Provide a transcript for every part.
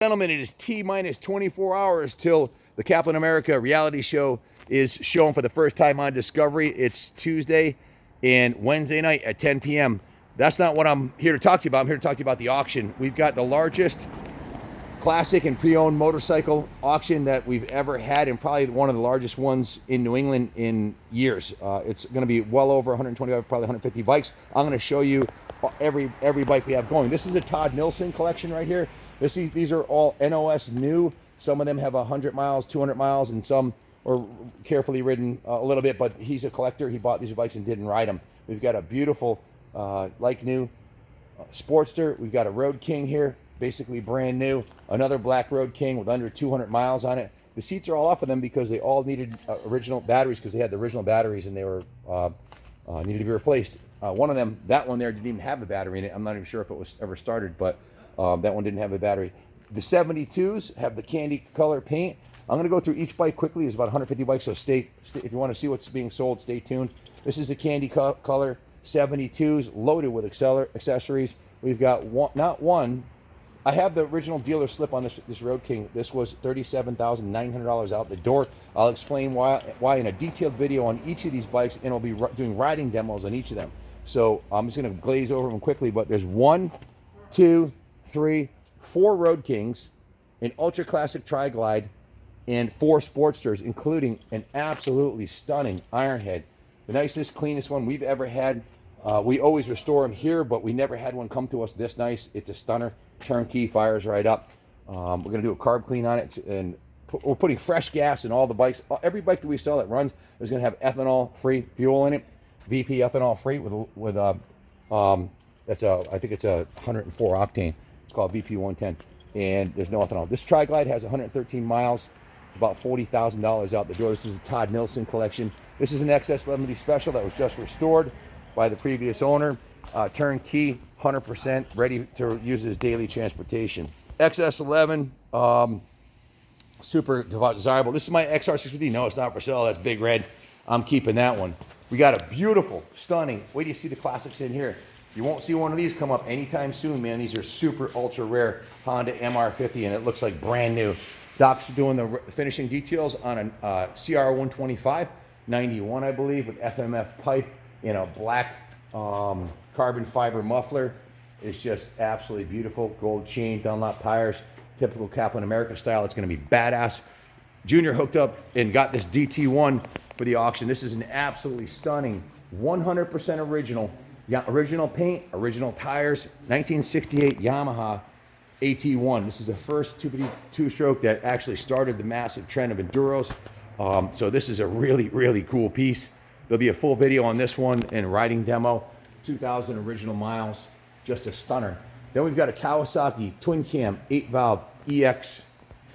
Gentlemen, it is T-minus 24 hours till the Kaplan America reality show is shown for the first time on Discovery. It's Tuesday and Wednesday night at 10 p.m. That's not what I'm here to talk to you about. I'm here to talk to you about the auction. We've got the largest classic and pre-owned motorcycle auction that we've ever had, and probably one of the largest ones in New England in years. It's going to be well over 125, probably 150 bikes. I'm going to show you every bike we have going. This is a Todd Nilsson collection right here. These are all NOS new. Some of them have 100 miles, 200 miles, and some are carefully ridden a little bit, but he's a collector. He bought these bikes and didn't ride them. We've got a beautiful, like new Sportster. We've got a Road King here, basically brand new. Another black Road King with under 200 miles on it. The seats are all off of them because they all needed original batteries, because they had the original batteries and they were needed to be replaced. One of them, that one there, didn't even have a battery in it. I'm not even sure if it was ever started, but that one didn't have a battery. The 72s have the candy color paint. I'm going to go through each bike quickly. It's about 150 bikes, so stay if you want to see what's being sold, stay tuned. This is the candy color 72s, loaded with accessories. We've got not one. I have the original dealer slip on this Road King. This was $37,900 out the door. I'll explain why in a detailed video on each of these bikes, and I'll be doing riding demos on each of them. So I'm just going to glaze over them quickly, but there's 1, 2, 3, 4 Road Kings, an ultra classic tri-glide, and 4 Sportsters, including an absolutely stunning Ironhead, the nicest, cleanest one we've ever had. We always restore them here, but we never had one come to us this nice. It's a stunner, turnkey, fires right up. We're going to do a carb clean on it, and we're putting fresh gas in all the bikes. Every bike that we sell that runs is going to have ethanol-free fuel in it, VP ethanol-free with that's I think it's a 104 octane. It's called VP 110, and there's no ethanol. This tri-glide has 113 miles, about $40,000 out the door. This is a Todd Nilsson collection. This is an XS11 special that was just restored by the previous owner. Turnkey, 100%, ready to use as daily transportation. XS11, super desirable. This is my XR650. No, it's not for sale. That's Big Red. I'm keeping that one. We got a beautiful, stunning, wait till you see the classics in here. You won't see one of these come up anytime soon, man. These are super ultra rare Honda MR50, and it looks like brand new. Doc's doing the finishing details on a CR125, 91, I believe, with FMF pipe in a black carbon fiber muffler. It's just absolutely beautiful. Gold chain, Dunlop tires, typical Kaplan America style. It's going to be badass. Junior hooked up and got this DT1 for the auction. This is an absolutely stunning, 100% original. Yeah, original paint, original tires, 1968 Yamaha Rt180. This is the first 252-stroke that actually started the massive trend of enduros. So this is a really, really cool piece. There'll be a full video on this one and riding demo. 2,000 original miles, just a stunner. Then we've got a Kawasaki twin cam 8-valve EX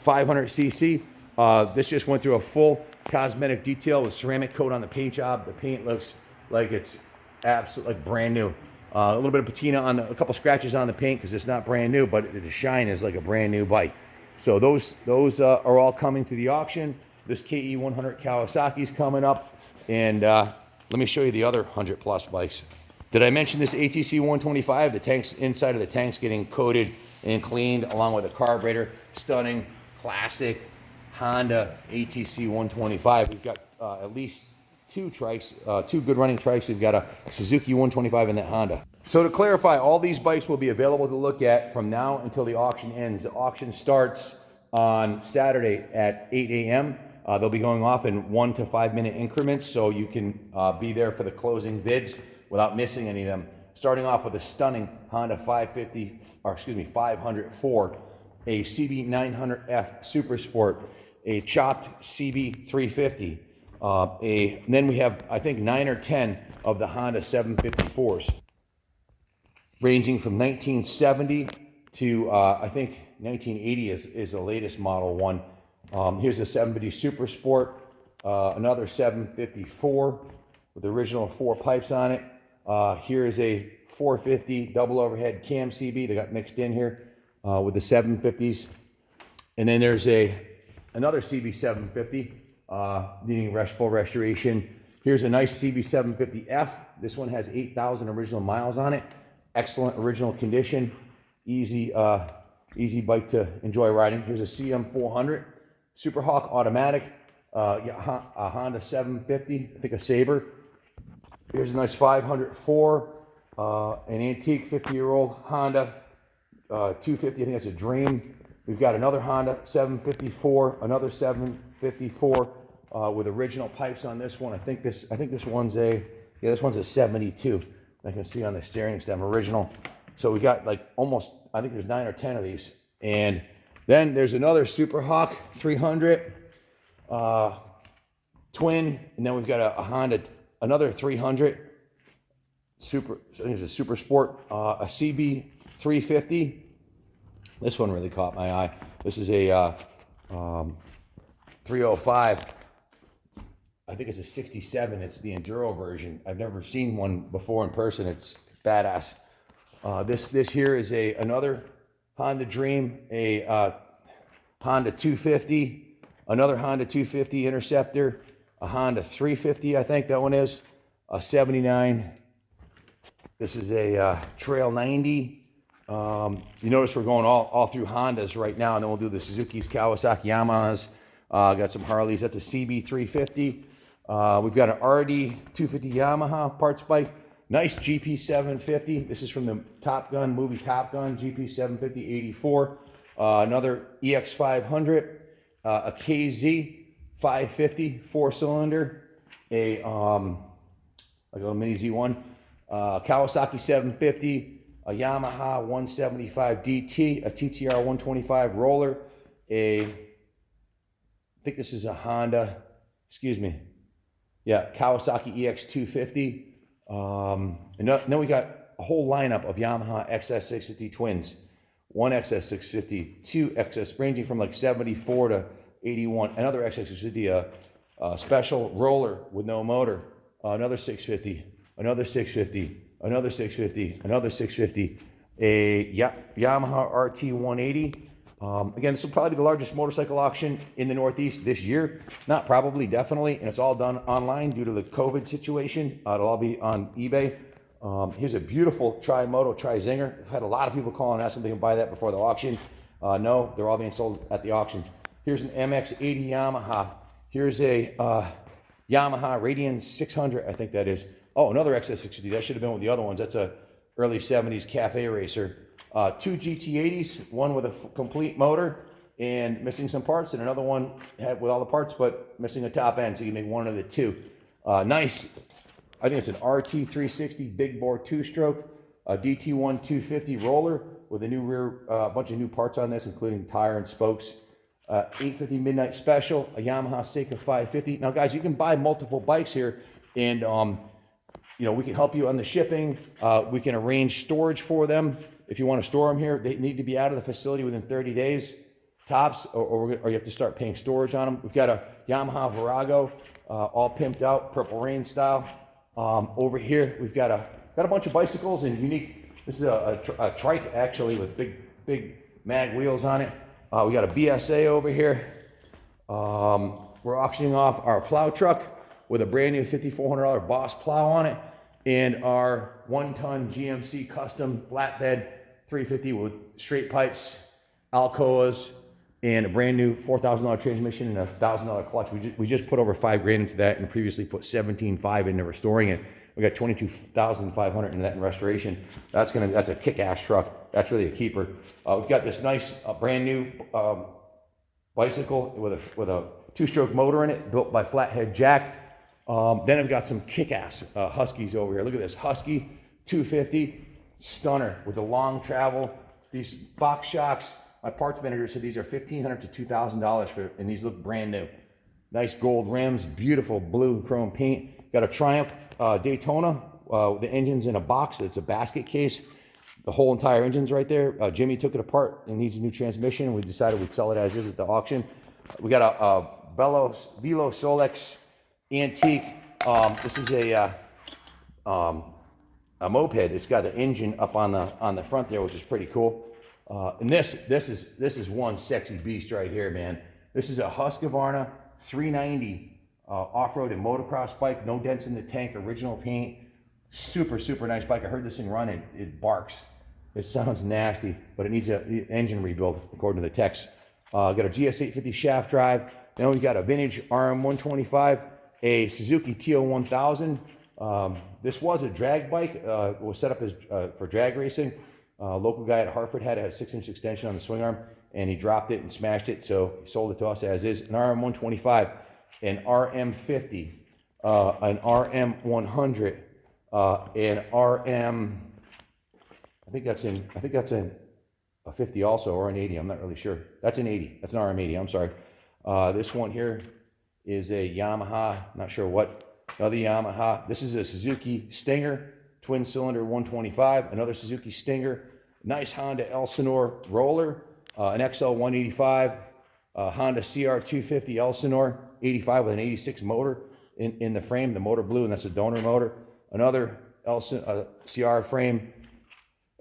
500cc. This just went through a full cosmetic detail with ceramic coat on the paint job. The paint looks like it's absolutely like brand new. A little bit of patina on a couple scratches on the paint because it's not brand new, but the shine is like a brand new bike. So those are all coming to the auction. This KE100 Kawasaki's coming up, and let me show you the other 100+ bikes. Did I mention this ATC 125? The tanks, inside of the tank's getting coated and cleaned along with a carburetor. Stunning, classic Honda ATC 125. We've got at least 2 trikes, 2 good running trikes. We've got a Suzuki 125 and that Honda. So to clarify, all these bikes will be available to look at from now until the auction ends. The auction starts on Saturday at 8 a.m. They'll be going off in 1 to 5 minute increments, so you can be there for the closing bids without missing any of them. Starting off with a stunning Honda 504, a CB900F Super Sport, a chopped CB350. Then we have, I think, 9 or 10 of the Honda 754s, ranging from 1970 to I think 1980 is the latest model one. Here's a 750 Super Sport, another 754 with the original 4 pipes on it. Here is a 450 double overhead cam CB. They got mixed in here with the 750s. And then there's another CB 750 needing full restoration. Here's a nice CB 750F. This one has 8,000 original miles on it. Excellent original condition. Easy easy bike to enjoy riding. Here's a CM400 Superhawk automatic, a Honda 750, I think a Sabre. Here's a nice 504, an antique 50-year-old Honda 250, I think that's a Dream. We've got another Honda 754, another 754 with original pipes on this one. I think this one's this one's a 72. I can see on the steering stem, original. So we got like almost, I think there's 9 or 10 of these. And then there's another Superhawk 300 twin, and then we've got a Honda, another 300 super, I think it's a Super Sport, a CB 350. This one really caught my eye. This is a 305. I think it's a 67. It's the Enduro version. I've never seen one before in person. It's badass. This here is another Honda Dream, a Honda 250, another Honda 250 Interceptor, a Honda 350, I think that one is, a 79. This is a Trail 90. You notice we're going all through Hondas right now, and then we'll do the Suzuki's, Kawasaki, Yamahas. Got some Harleys. That's a CB 350. We've got an RD250 Yamaha parts bike. Nice GP 750. This is from the Top Gun movie Top Gun, GP 750 84. Another EX 500, a KZ 550 4-cylinder, a like a little mini Z1, Kawasaki 750, a Yamaha 175 DT, a TTR 125 roller, I think this is a Honda, Kawasaki EX 250. And then we got a whole lineup of Yamaha XS650 twins. One XS650, two XS, ranging from like 74 to 81. Another XS650, a special roller with no motor. Another 650, another 650, another 650, another 650. A Yamaha Rt180. Again, this will probably be the largest motorcycle auction in the Northeast this year. Not probably, definitely. And it's all done online due to the COVID situation. It'll all be on eBay. Here's a beautiful Tri-Moto Tri-Zinger. I've had a lot of people call and ask if they can buy that before the auction. No, they're all being sold at the auction. Here's an MX-80 Yamaha. Here's a Yamaha Radeon 600, I think that is. Oh, another XS650. That should have been with the other ones. That's a early 70s cafe racer. Two GT80s, one with a complete motor and missing some parts, and another one with all the parts but missing a top end, so you can make one of the two. Nice, I think it's an RT360 big bore 2-stroke, a DT1 250 roller with a new rear, bunch of new parts on this, including tire and spokes. 850 Midnight Special, a Yamaha Seika 550. Now, guys, you can buy multiple bikes here, and we can help you on the shipping. We can arrange storage for them. If you want to store them here, they need to be out of the facility within 30 days, tops, or you have to start paying storage on them. We've got a Yamaha Virago, all pimped out, Purple Rain style. Over here, we've got a bunch of bicycles and unique. This is a trike actually with big mag wheels on it. We got a BSA over here. We're auctioning off our plow truck with a brand new $5,400 Boss plow on it, and our 1-ton GMC custom flatbed 350 with straight pipes, Alcoas, and a brand new $4,000 transmission and a $1,000 clutch. We just put over $5,000 into that, and previously put $17,500 into restoring it. We got $22,500 in that in restoration. That's a kick-ass truck. That's really a keeper. We've got this nice brand new bicycle with a 2-stroke motor in it, built by Flathead Jack. Then I've got some kick-ass Huskies over here. Look at this Husky 250 stunner with the long travel. These box shocks, my parts manager said these are $1,500 to $2,000 and these look brand new. Nice gold rims, beautiful blue chrome paint. Got a Triumph Daytona. The engine's in a box. It's a basket case. The whole entire engine's right there. Jimmy took it apart and needs a new transmission. We decided we'd sell it as is at the auction. We got a Velo Solex antique. This is a moped. It's got the engine up on the front there, which is pretty cool. And this is one sexy beast right here, man. This is a Husqvarna 390 off-road and motocross bike. No dents in the tank. Original paint. Super nice bike. I heard this thing run. It barks. It sounds nasty, but it needs an engine rebuild, according to the techs. Got a GS850 shaft drive. Then we got a vintage RM125, a Suzuki TO1000. This was a drag bike. It was set up as for drag racing. Local guy at Hartford had a 6-inch extension on the swing arm, and he dropped it and smashed it, so he sold it to us as is. An RM125, an RM50, an RM100, an RM. I think that's in a 50 also, or an 80. I'm not really sure. That's an 80. That's an RM80. I'm sorry. This one here is a Yamaha. Not sure what. Another Yamaha. This is a Suzuki Stinger, twin cylinder 125. Another Suzuki Stinger. Nice Honda Elsinore roller. An XL185. Honda CR250 Elsinore 85 with an 86 motor in the frame. The motor blue, and that's a donor motor. Another CR frame.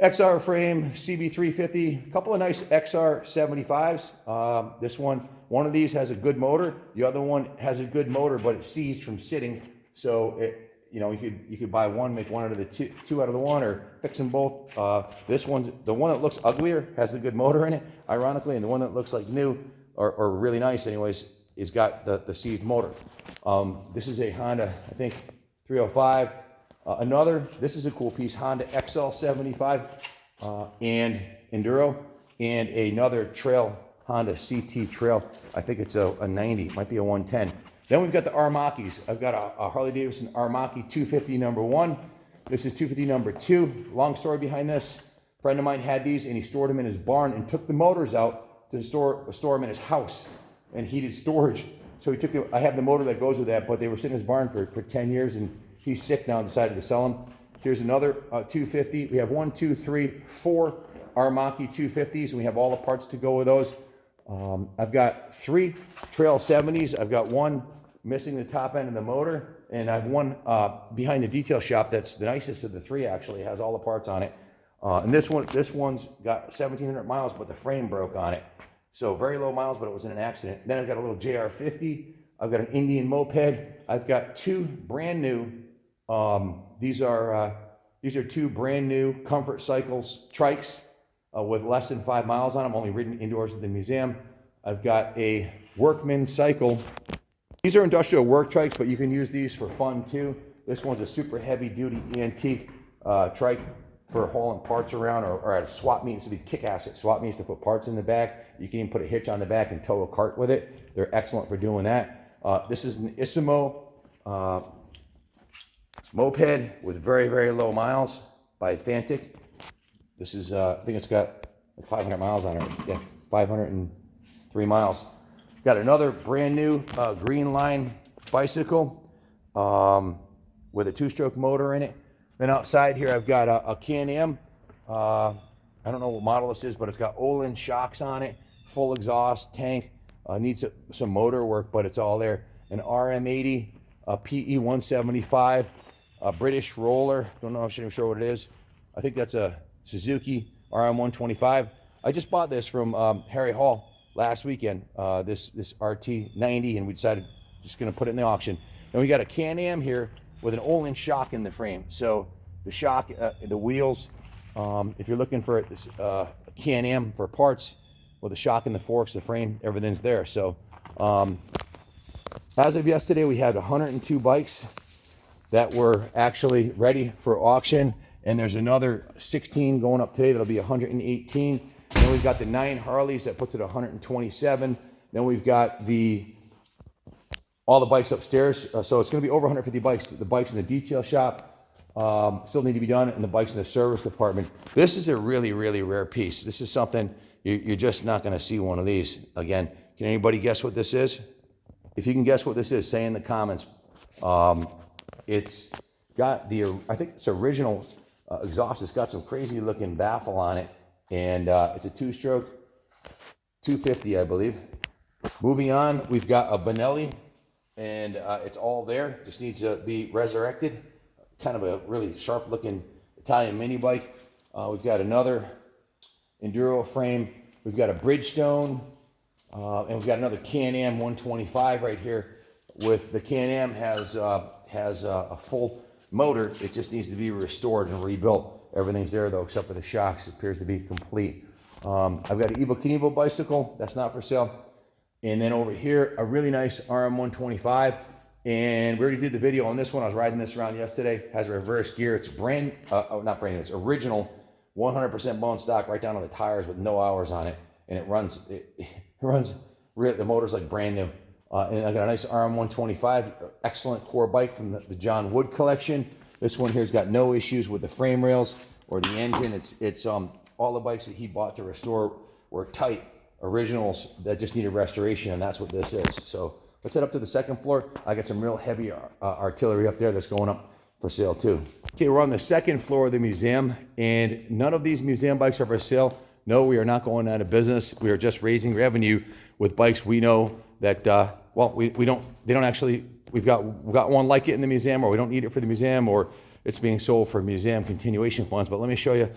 XR frame, CB350, a couple of nice XR75s. This one of these has a good motor. The other one has a good motor, but it seized from sitting. So you could buy one, make one out of the two out of the one, or fix them both. This one, the one that looks uglier, has a good motor in it, ironically, and the one that looks like new or really nice, anyways, is got the seized motor. This is a Honda, I think, 305. This is a cool piece, Honda XL75 and Enduro, and another trail, Honda CT Trail. I think it's a 90, might be a 110. Then we've got the Armakis. I've got a Harley-Davidson Armaki 250 #1. This is 250 #2. Long story behind this. A friend of mine had these, and he stored them in his barn and took the motors out to store them in his house and heated storage. So he took I have the motor that goes with that, but they were sitting in his barn for 10 years, and he's sick now and decided to sell them. Here's another 250. We have 1, 2, 3, 4 Armaki 250s, and we have all the parts to go with those. I've got 3 Trail 70s. I've got one missing the top end of the motor, and I have one behind the detail shop that's the nicest of the 3, actually. It has all the parts on it. And this one's got 1,700 miles, but the frame broke on it. So very low miles, but it was in an accident. Then I've got a little JR50. I've got an Indian moped. I've got 2 brand new. These are 2 brand new Comfort Cycles Trikes with less than 5 miles on them, only ridden indoors at the museum. I've got a Workman Cycle. These are industrial work trikes, but you can use these for fun too. This one's a super heavy duty antique trike for hauling parts around, or at a swap meet. It used to be kick-ass at swap meets to put parts in the back. You can even put a hitch on the back and tow a cart with it. They're excellent for doing that. This is an Isimo moped with very, very low miles by Fantic. This is, I think it's got like 500 miles on it. Yeah, 503 miles. Got another brand new Green Line bicycle with a 2-stroke motor in it. Then outside here, I've got a Can-Am. I don't know what model this is, but it's got Olin shocks on it, full exhaust, tank. Needs some motor work, but it's all there. An RM80, a PE 175, a British roller. Don't know if I'm sure what it is. I think that's a Suzuki RM125. I just bought this from Harry Hall last weekend. This Rt180, and we decided just going to put it in the auction. Then we got a Can-Am here with an Olin shock in the frame. So the shock, the wheels. If you're looking for a Can-Am for parts with the shock and the forks, the frame, everything's there. So as of yesterday, we had 102 bikes that were actually ready for auction, and there's another 16 going up today. That'll be 118. Then we've got the 9 Harleys that puts it at 127. Then we've got all the bikes upstairs. So it's going to be over 150 bikes. The bikes in the detail shop still need to be done, and the bikes in the service department. This is a really, really rare piece. This is something you're just not going to see one of these again. Can anybody guess what this is? If you can guess what this is, say in the comments. It's got I think it's original exhaust. It's got some crazy looking baffle on it, and it's a 2-stroke 250, I believe. Moving on, we've got a Benelli, and it's all there. Just needs to be resurrected. Kind of a really sharp looking Italian mini bike. We've got another Enduro frame. We've got a Bridgestone, and we've got another Can-Am 125 right here. With the Can-Am has a full motor. It just needs to be restored and rebuilt. Everything's there though, except for the shocks. It appears to be complete. I've got an Robbie Knievel bicycle. That's not for sale. And then over here, a really nice RM125. And we already did the video on this one. I was riding this around yesterday. It has a reverse gear. It's not brand new. It's original, 100% bone stock, right down on the tires with no hours on it. And it runs, the motor's like brand new. And I got a nice RM125, excellent core bike from the John Wood collection. This one here's got no issues with the frame rails or the engine. It's all the bikes that he bought to restore were tight originals that just needed restoration, and that's what this is. So let's head up to the second floor. I got some real heavy artillery up there that's going up for sale too. Okay, we're on the second floor of the museum, and none of these museum bikes are for sale. No, we are not going out of business. We are just raising revenue with bikes we know that, we've got one like it in the museum, or we don't need it for the museum, or it's being sold for museum continuation funds. But let me show you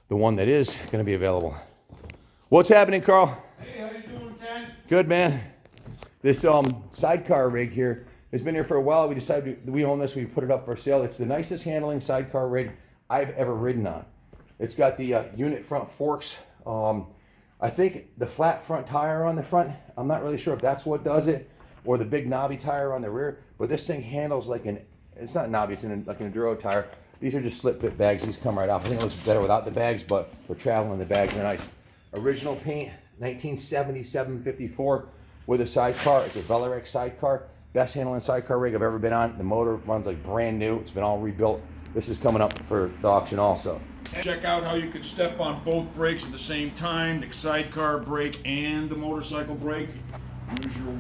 the one that is going to be available. What's happening, Carl? Hey, how you doing, Ken? Good, man. This sidecar rig here has been here for a while. We decided we own this. We put it up for sale. It's the nicest handling sidecar rig I've ever ridden on. It's got the unit front forks. I think the flat front tire on the front, I'm not really sure if that's what does it, or the big knobby tire on the rear, but this thing handles like it's not knobby, it's like an enduro tire. These are just slip fit bags. These come right off. I think it looks better without the bags, but for traveling, the bags are nice. Original paint, 1977 54 with a sidecar. It's a Velrx Sidecar. Best handling sidecar rig I've ever been on. The motor runs like brand new. It's been all rebuilt. This is coming up for the auction also. Check out how you can step on both brakes at the same time, the sidecar brake and the motorcycle brake. Use your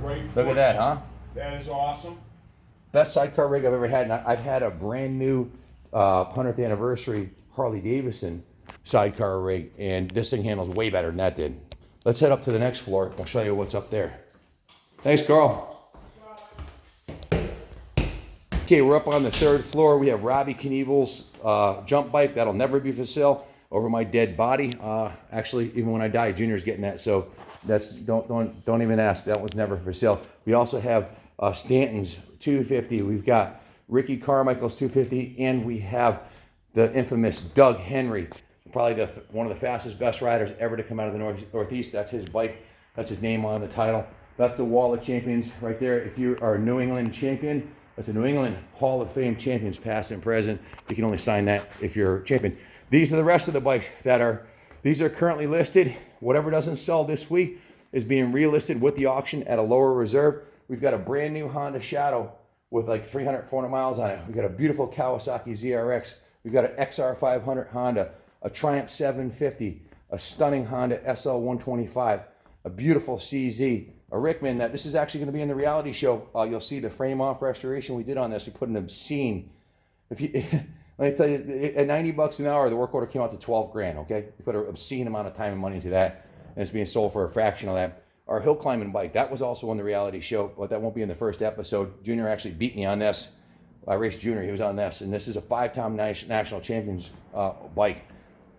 right foot. Look at that, huh? That is awesome. Best sidecar rig I've ever had. And I've had a brand new 100th anniversary Harley Davidson sidecar rig, and this thing handles way better than that did. Let's head up to the next floor. I'll show you what's up there. Thanks, Carl. Okay, we're up on the third floor. We have Robbie Knievel's jump bike. That'll never be for sale. Over my dead body. Actually, even when I die, Junior's getting that. So that's don't even ask. That was never for sale. We also have Stanton's 250. We've got Ricky Carmichael's 250, and we have the infamous Doug Henry, probably one of the fastest, best riders ever to come out of the Northeast. That's his bike. That's his name on the title. That's the Wall of Champions right there. If you are a New England champion, that's a New England Hall of Fame champions, past and present. You can only sign that if you're a champion. These are the rest of the bikes these are currently listed. Whatever doesn't sell this week is being relisted with the auction at a lower reserve. We've got a brand new Honda Shadow with like 300, 400 miles on it. We've got a beautiful Kawasaki ZRX. We've got an XR500 Honda, a Triumph 750, a stunning Honda SL125, a beautiful CZ, a Rickman. That this is actually going to be in the reality show. You'll see the frame off restoration we did on this. We put an obscene, let me tell you, at $90 an hour, the work order came out to 12 grand, okay? We put an obscene amount of time and money into that, and it's being sold for a fraction of that. Our hill climbing bike, that was also on the reality show, but that won't be in the first episode. Junior actually beat me on this. I raced Junior, he was on this, and this is a 5-time national champions bike.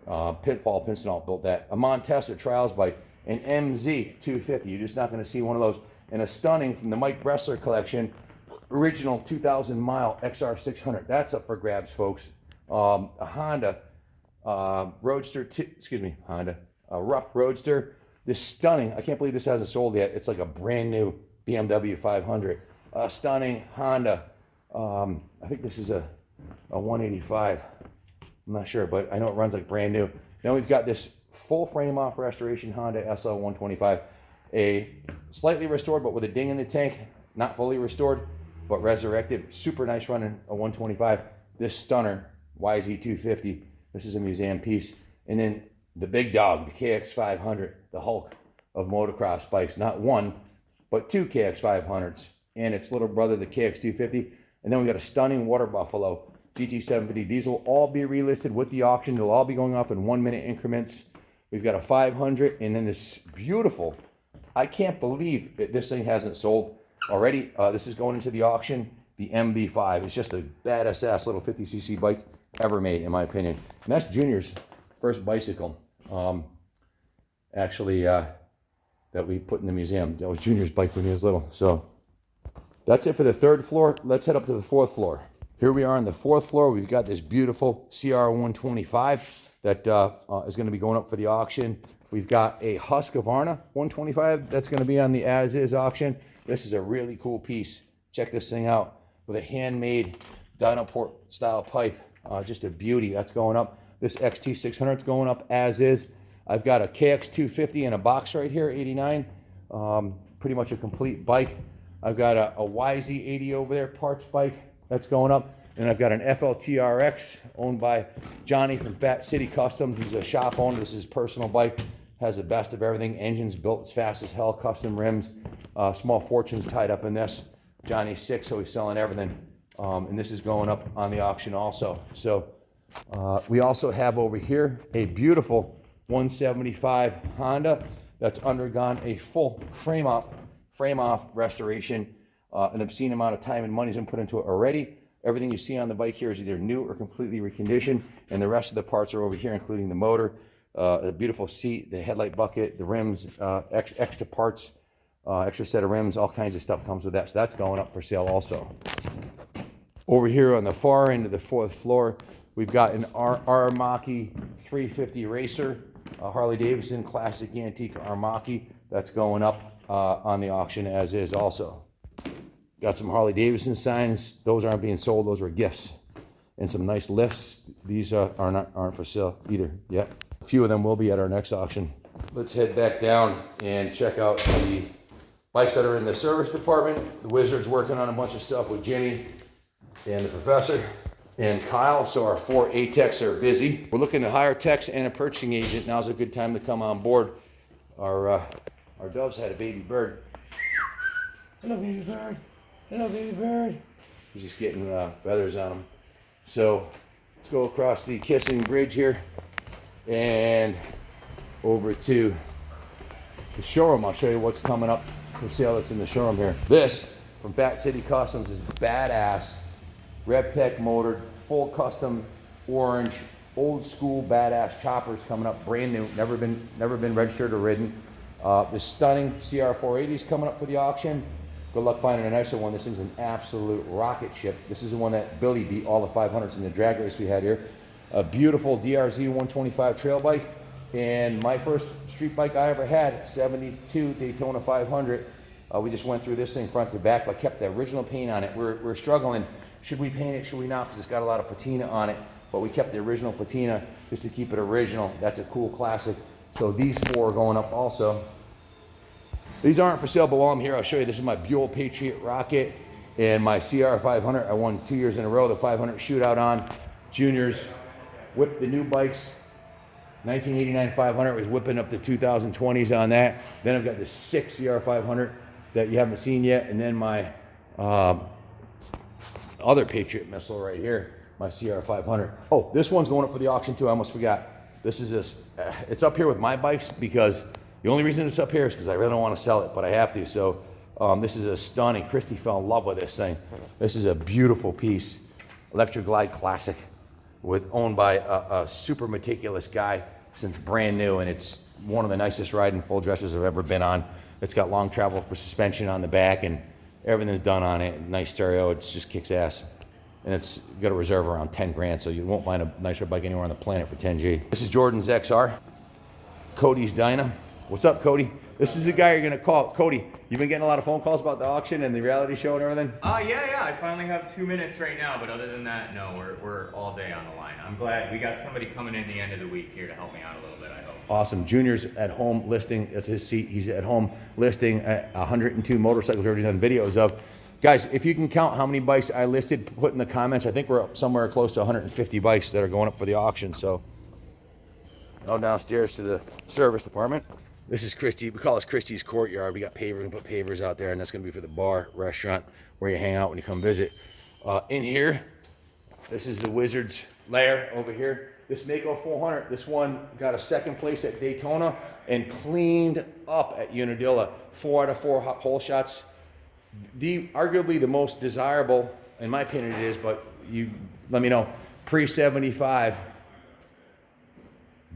Paul Pinstall built that. A Montesa Trials bike, an MZ 250. You're just not going to see one of those. And a stunning from the Mike Bressler collection, original 2,000 mile XR 600. That's up for grabs, folks. A Honda Roadster, a Rupp Roadster. This stunning, I can't believe this hasn't sold yet. It's like a brand new BMW 500. A stunning Honda. I think this is a 185. I'm not sure, but I know it runs like brand new. Then we've got this full frame off restoration Honda SL125, a slightly restored, but with a ding in the tank, not fully restored, but resurrected. Super nice running, a 125. This stunner, YZ250. This is a museum piece. And then the big dog, the KX500, the Hulk of motocross bikes. Not one, but two KX500s. And its little brother, the KX250. And then we got a stunning Water Buffalo GT750. These will all be relisted with the auction. They'll all be going off in 1 minute increments. We've got a 500, and then this beautiful, I can't believe that this thing hasn't sold already. This is going into the auction, the MB5. It's just a badass little 50cc bike ever made, in my opinion. And that's Junior's first bicycle, that we put in the museum. That was Junior's bike when he was little. So that's it for the third floor. Let's head up to the fourth floor. Here we are on the 4th floor. We've got this beautiful CR125 that is going to be going up for the auction. We've got a Husqvarna 125 that's going to be on the as-is auction. This is a really cool piece. Check this thing out with a handmade Dynaport style pipe. Just a beauty. That's going up. This XT600 is going up as is. I've got a KX250 in a box right here, 89. Pretty much a complete bike. I've got a YZ80 over there, parts bike. That's going up. And I've got an FLTRX owned by Johnny from Fat City Customs. He's a shop owner. This is his personal bike. Has the best of everything. Engine's built as fast as hell. Custom rims. Small fortunes tied up in this. Johnny's sick, so he's selling everything. And this is going up on the auction also. So we also have over here a beautiful 175 Honda that's undergone a full frame-off restoration. An obscene amount of time and money's been put into it already. Everything you see on the bike here is either new or completely reconditioned, and the rest of the parts are over here, including the motor, a beautiful seat, the headlight bucket, the rims, extra parts, extra set of rims, all kinds of stuff comes with that. So that's going up for sale also. Over here on the far end of the 4th floor, we've got an Aramaki 350 Racer, a Harley Davidson classic antique Aramaki that's going up on the auction as is also. Got some Harley Davidson signs. Those aren't being sold. Those are gifts. And some nice lifts. These aren't for sale either yet. A few of them will be at our next auction. Let's head back down and check out the bikes that are in the service department. The Wizard's working on a bunch of stuff with Jimmy and the professor and Kyle. So our 4 A-techs are busy. We're looking to hire techs and a purchasing agent. Now's a good time to come on board. Our doves had a baby bird. Hello, baby bird. Hello, baby bird. He's just getting feathers on him. So let's go across the Kissing Bridge here and over to the showroom. I'll show you what's coming up for sale that's in the showroom here. This from Fat City Customs is badass. RevTech motored, full custom orange, old school badass choppers coming up, brand new, never been registered or ridden. This stunning CR480 is coming up for the auction. Good luck finding a nicer one. This thing's an absolute rocket ship. This is the one that Billy beat all the 500s in the drag race we had here. A beautiful DRZ 125 trail bike, and my first street bike I ever had, 72 Daytona 500. We just went through this thing front to back, but kept the original paint on it. We're struggling. Should we paint it? Should we not? Because it's got a lot of patina on it, but we kept the original patina just to keep it original. That's a cool classic. So these 4 are going up also. These aren't for sale, but while I'm here, I'll show you. This is my Buell Patriot Rocket and my CR500. I won 2 years in a row, the 500 shootout on. Juniors whipped the new bikes. 1989 500 was whipping up the 2020s on that. Then I've got the 6 CR500 that you haven't seen yet. And then my other Patriot missile right here, my CR500. Oh, this one's going up for the auction too. I almost forgot. This is it's up here with my bikes because the only reason it's up here is because I really don't want to sell it, but I have to. So this is a stunning. Christy fell in love with this thing. This is a beautiful piece. Electric Glide Classic, owned by a super meticulous guy since brand new, and it's one of the nicest riding full dressers I've ever been on. It's got long travel for suspension on the back, and everything's done on it. Nice stereo. It just kicks ass. And it's got a reserve around 10 grand, so you won't find a nicer bike anywhere on the planet for 10G. This is Jordan's XR. Cody's Dyna. What's up, Cody? This is the guy you're gonna call. Cody, you've been getting a lot of phone calls about the auction and the reality show and everything? Yeah. I finally have 2 minutes right now, but other than that, no, we're all day on the line. I'm glad we got somebody coming in the end of the week here to help me out a little bit, I hope. Awesome. Junior's at home listing. That's his seat. He's at home listing 102 motorcycles already done videos of. Guys, if you can count how many bikes I listed, put in the comments. I think we're up somewhere close to 150 bikes that are going up for the auction. So, go downstairs to the service department. This is Christy. We call this Christy's Courtyard. We got pavers and put pavers out there, and that's going to be for the bar, restaurant, where you hang out when you come visit. In here, this is the Wizard's lair over here. This Mako 400, this one got a second place at Daytona and cleaned up at Unadilla. 4 out of 4 hole shots. Arguably the most desirable, in my opinion it is, but you let me know, pre-75.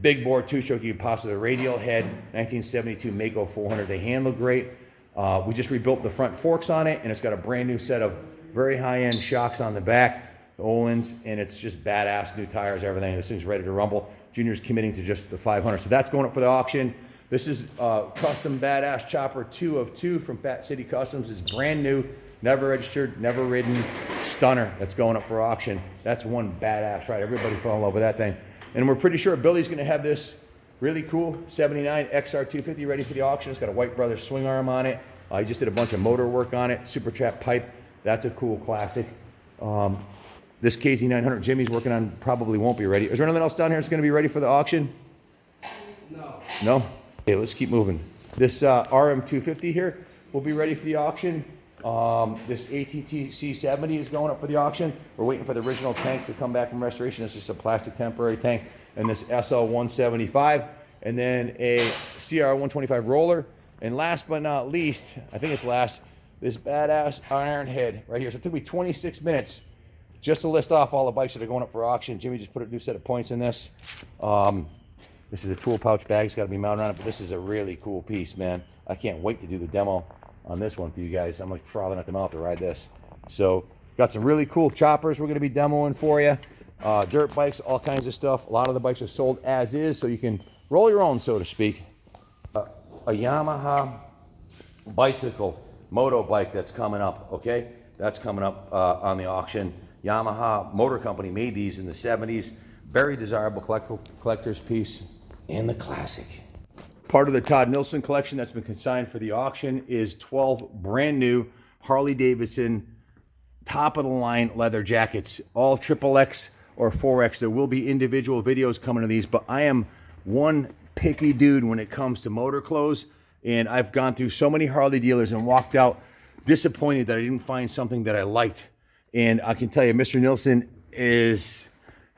Big bore two-stroke, you can pass with a radial head, 1972 Mako 400. They handle great. We just rebuilt the front forks on it, and it's got a brand new set of very high-end shocks on the back. Olin's, and it's just badass, new tires, everything. This thing's ready to rumble. Junior's committing to just the 500. So that's going up for the auction. This is custom badass chopper 2 of 2 from Fat City Customs. It's brand new, never registered, never ridden, stunner. That's going up for auction. That's one badass ride. Everybody fell in love with that thing. And we're pretty sure Billy's going to have this really cool 79 XR250 ready for the auction. It's got a White Brothers swing arm on it. He just did a bunch of motor work on it. Super Trap pipe. That's a cool classic. This KZ900 Jimmy's working on probably won't be ready. Is there anything else down here that's going to be ready for the auction? No. No? Okay, let's keep moving. This RM250 here will be ready for the auction. This ATT C70 is going up for the auction. We're waiting for the original tank to come back from restoration. It's just a plastic temporary tank. And this SL175. And then a CR125 roller. And last but not least, I think it's last, this badass iron head right here. So it took me 26 minutes just to list off all the bikes that are going up for auction. Jimmy just put a new set of points in this. This is a tool pouch bag. It's got to be mounted on it, but this is a really cool piece, man. I can't wait to do the demo on this one for you guys. I'm like frothing at the mouth to ride this. So got some really cool choppers we're going to be demoing for you. Dirt bikes, all kinds of stuff. A lot of the bikes are sold as is, so you can roll your own, so to speak. A Yamaha bicycle, moto bike that's coming up, okay? That's coming up on the auction. Yamaha Motor Company made these in the 70s. Very desirable collector's piece. And the classic. Part of the Todd Nilsson collection that's been consigned for the auction is 12 brand new Harley Davidson top of the line leather jackets. All XXX or 4X. There will be individual videos coming to these, but I am one picky dude when it comes to motor clothes, and I've gone through so many Harley dealers and walked out disappointed that I didn't find something that I liked. And I can tell you, Mr. Nilsson has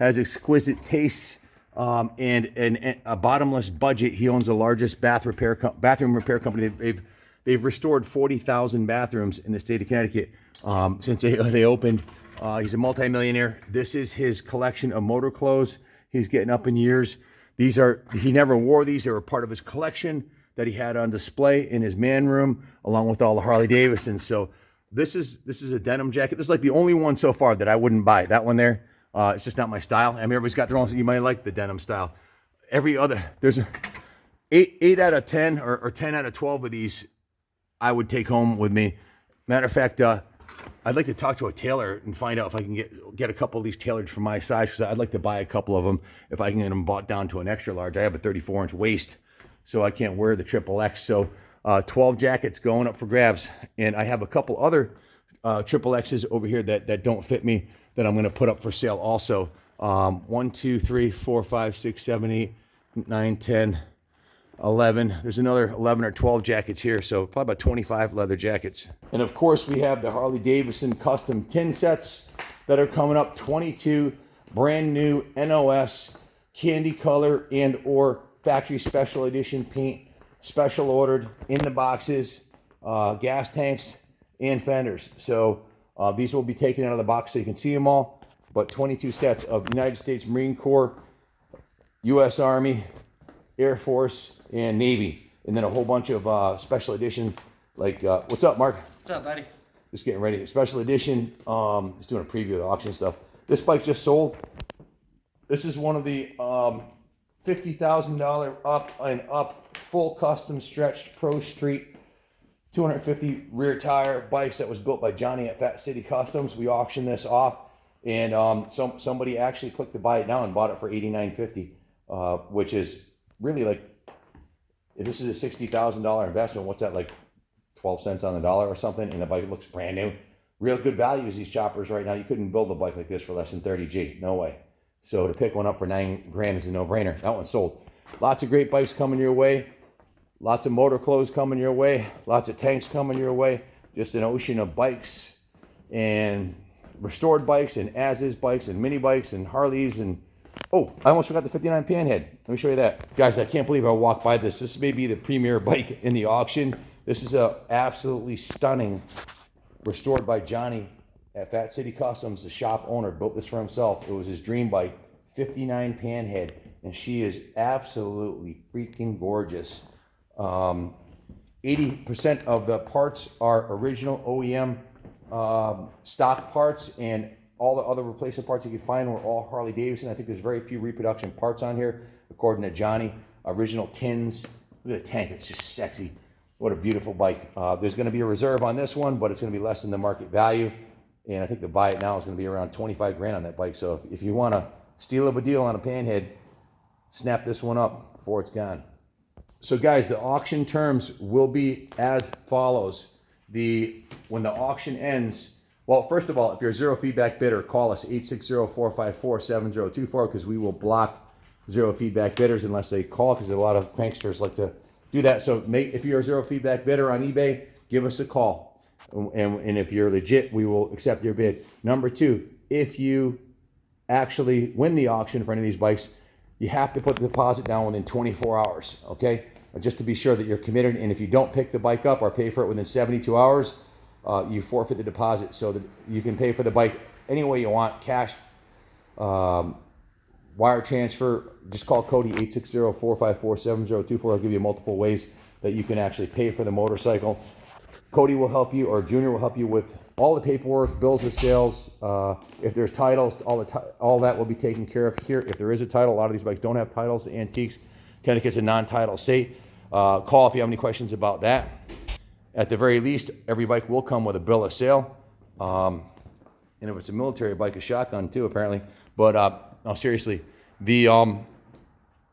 exquisite taste and a bottomless budget. He owns the largest bathroom repair company. They've restored 40,000 bathrooms in the state of Connecticut since they opened. He's a multimillionaire. This is his collection of motor clothes. He's getting up in years. He never wore these. They were part of his collection that he had on display in his man room, along with all the Harley Davidsons. So this is a denim jacket. This is like the only one so far that I wouldn't buy. That one there, it's just not my style. I mean, everybody's got their own. You might like the denim style. Every other, there's 8 out of 10 or 10 out of 12 of these I would take home with me. Matter of fact, I'd like to talk to a tailor and find out if I can get a couple of these tailored for my size, because I'd like to buy a couple of them if I can get them bought down to an extra large. I have a 34-inch waist, so I can't wear the XXX. So 12 jackets going up for grabs. And I have a couple other XXXs over here that don't fit me that I'm going to put up for sale also. 1, 2, 3, 4, 5, 6, 7, 8, 9, 10, 11. There's another 11 or 12 jackets here, so probably about 25 leather jackets. And of course, we have the Harley Davidson custom tin sets that are coming up. 22 brand new NOS candy color and or factory special edition paint, special ordered in the boxes, gas tanks and fenders. So these will be taken out of the box so you can see them all. But 22 sets of United States Marine Corps, U.S. Army, Air Force, and Navy. And then a whole bunch of special edition, like, what's up, Mark? What's up, buddy? Just getting ready. Special edition, just doing a preview of the auction stuff. This bike just sold. This is one of the $50,000 up and up, full custom stretched Pro Street 250 rear tire bikes that was built by Johnny at Fat City Customs. We auctioned this off, and somebody actually clicked to buy it now and bought it for $89.50, which is really like, if this is a $60,000 investment, what's that, like 12 cents on the dollar or something? And the bike looks brand new. Real good values, these choppers right now. You couldn't build a bike like this for less than 30G. No way. So to pick one up for $9,000 is a no-brainer. That one's sold. Lots of great bikes coming your way. Lots of motor clothes coming your way. Lots of tanks coming your way. Just an ocean of bikes and restored bikes and as-is bikes and mini bikes and Harleys and... Oh, I almost forgot the 59 Panhead. Let me show you that. Guys, I can't believe I walked by this. This may be the premier bike in the auction. This is a absolutely stunning, restored by Johnny at Fat City Customs. The shop owner built this for himself. It was his dream bike, 59 Panhead, and she is absolutely freaking gorgeous. 80% of the parts are original OEM stock parts, and all the other replacement parts you can find were all Harley Davidson. I think there's very few reproduction parts on here, according to Johnny. Original tins. Look at the tank, it's just sexy. What a beautiful bike. There's going to be a reserve on this one, but it's going to be less than the market value. And I think the buy it now is going to be around 25 grand on that bike. So if you want to steal up a deal on a panhead, snap this one up before it's gone. So guys, the auction terms will be as follows. When the auction ends, well, first of all, if you're a zero feedback bidder, call us 860-454-7024 because we will block zero feedback bidders unless they call, because a lot of pranksters like to do that. So if you're a zero feedback bidder on eBay, give us a call. And if you're legit, we will accept your bid. Number two, if you actually win the auction for any of these bikes, you have to put the deposit down within 24 hours, okay? Just to be sure that you're committed. And if you don't pick the bike up or pay for it within 72 hours, you forfeit the deposit, so that you can pay for the bike any way you want, cash, wire transfer. Just call Cody, 860-454-7024. I'll give you multiple ways that you can actually pay for the motorcycle. Cody will help you, or Junior will help you with all the paperwork, bills of sales. If there's titles, all that will be taken care of here. If there is a title, a lot of these bikes don't have titles. The antiques, Connecticut's a non-title state. Call if you have any questions about that. At the very least, every bike will come with a bill of sale. And if it's a military bike, a shotgun too, apparently. But no, seriously, the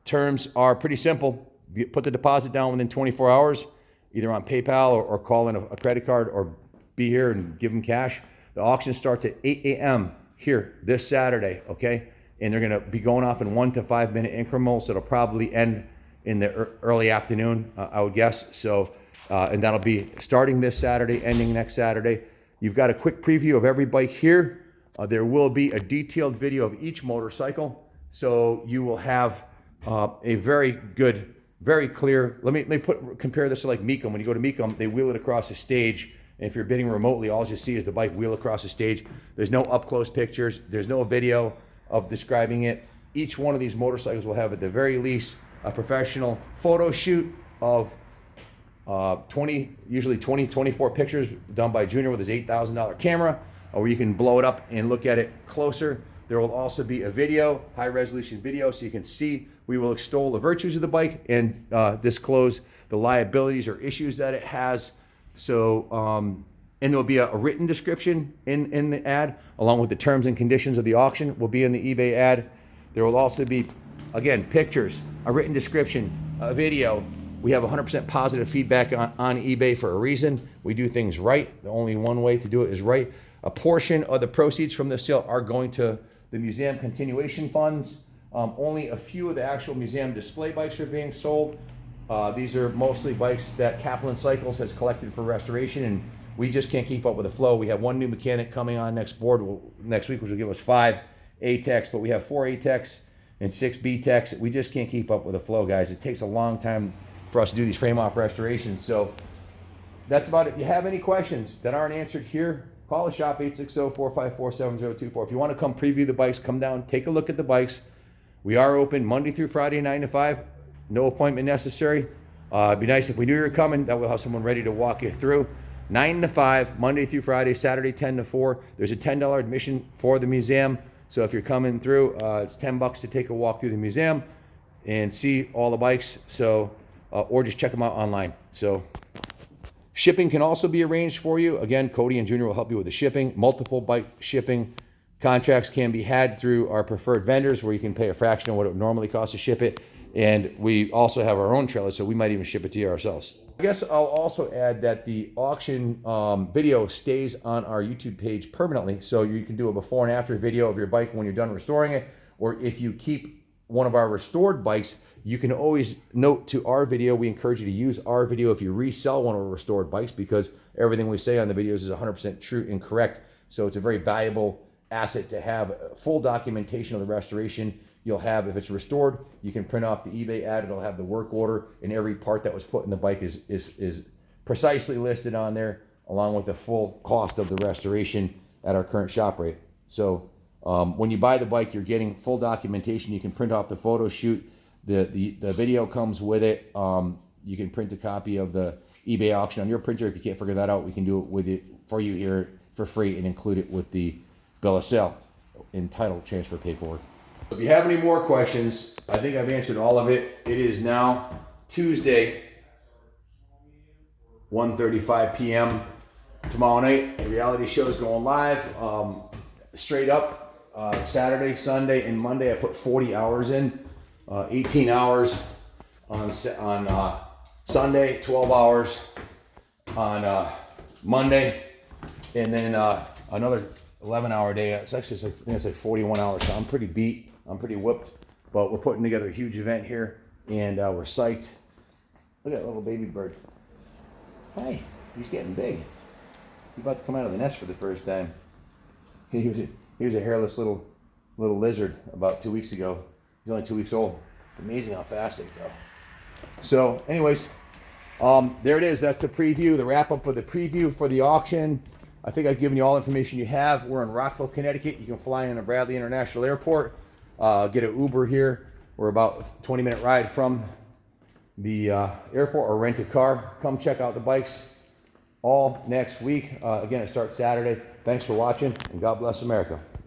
terms are pretty simple. Put the deposit down within 24 hours, either on PayPal or call in a credit card, or be here and give them cash. The auction starts at 8 a.m. here this Saturday, okay? And they're going to be going off in 1 to 5 minute increments. So it'll probably end in the early afternoon, I would guess. So, and that'll be starting this Saturday, ending next Saturday. You've got a quick preview of every bike here. There will be a detailed video of each motorcycle. So you will have a very good, very clear. Let me compare this to like Mako. When you go to Mako, they wheel it across the stage. And if you're bidding remotely, all you see is the bike wheel across the stage. There's no up close pictures. There's no video of describing it. Each one of these motorcycles will have at the very least a professional photo shoot of 24 pictures done by Junior with his $8,000 camera, where you can blow it up and look at it closer. There will also be a video, high resolution video, so you can see. We will extol the virtues of the bike and disclose the liabilities or issues that it has. So, and there'll be a written description in the ad, along with the terms and conditions of the auction will be in the eBay ad. There will also be, again, pictures, a written description, a video. We have 100% positive feedback on eBay for a reason. We do things right. The only one way to do it is right. A portion of the proceeds from the sale are going to the museum continuation funds. Only a few of the actual museum display bikes are being sold. These are mostly bikes that Kaplan Cycles has collected for restoration, and we just can't keep up with the flow. We have one new mechanic coming on next week, which will give us 5 A-Techs, but we have 4 A-Techs and 6 B-Techs. We just can't keep up with the flow, guys. It takes a long time for us to do these frame-off restorations. So that's about it. If you have any questions that aren't answered here, call the shop, 860-454-7024. If you want to come preview the bikes, come down, take a look at the bikes. We are open Monday through Friday, 9 to 5. No appointment necessary. It'd be nice if we knew you were coming. That will have someone ready to walk you through. 9 to 5, Monday through Friday, Saturday 10 to 4. There's a $10 admission for the museum. So if you're coming through, it's $10 to take a walk through the museum and see all the bikes. So, or just check them out online. So shipping can also be arranged for you. Again, Cody and Junior will help you with the shipping. Multiple bike shipping contracts can be had through our preferred vendors, where you can pay a fraction of what it would normally cost to ship it. And we also have our own trailer, so we might even ship it to you ourselves. I guess I'll also add that the auction video stays on our YouTube page permanently, so you can do a before and after video of your bike when you're done restoring it. Or if you keep one of our restored bikes, you can always note to our video. We encourage you to use our video if you resell one of our restored bikes, because everything we say on the videos is 100% true and correct. So it's a very valuable asset to have full documentation of the restoration. You'll have, if it's restored, you can print off the eBay ad. It'll have the work order, and every part that was put in the bike is precisely listed on there, along with the full cost of the restoration at our current shop rate. So when you buy the bike, you're getting full documentation. You can print off the photo shoot. The video comes with it. You can print a copy of the eBay auction on your printer. If you can't figure that out, we can do it with it for you here for free and include it with the bill of sale and title transfer paperwork. If you have any more questions, I think I've answered all of it. It is now Tuesday, 1:35 p.m. Tomorrow night, the reality show is going live. Straight up, Saturday, Sunday, and Monday, I put 40 hours in. 18 hours on Sunday, 12 hours on Monday, and then another 11-hour day. It's actually I think it's like 41 hours. So I'm pretty beat. I'm pretty whooped. But we're putting together a huge event here, and we're psyched. Look at that little baby bird. Hey, he's getting big. He's about to come out of the nest for the first time. He was a hairless little lizard about 2 weeks ago. He's only 2 weeks old. It's amazing how fast they grow. So, anyways, there it is. That's the preview, the wrap up of the preview for the auction. I think I've given you all the information you have. We're in Rockville, Connecticut. You can fly into Bradley International Airport, get an Uber here. We're about a 20-minute ride from the airport, or rent a car. Come check out the bikes all next week. Again, it starts Saturday. Thanks for watching, and God bless America.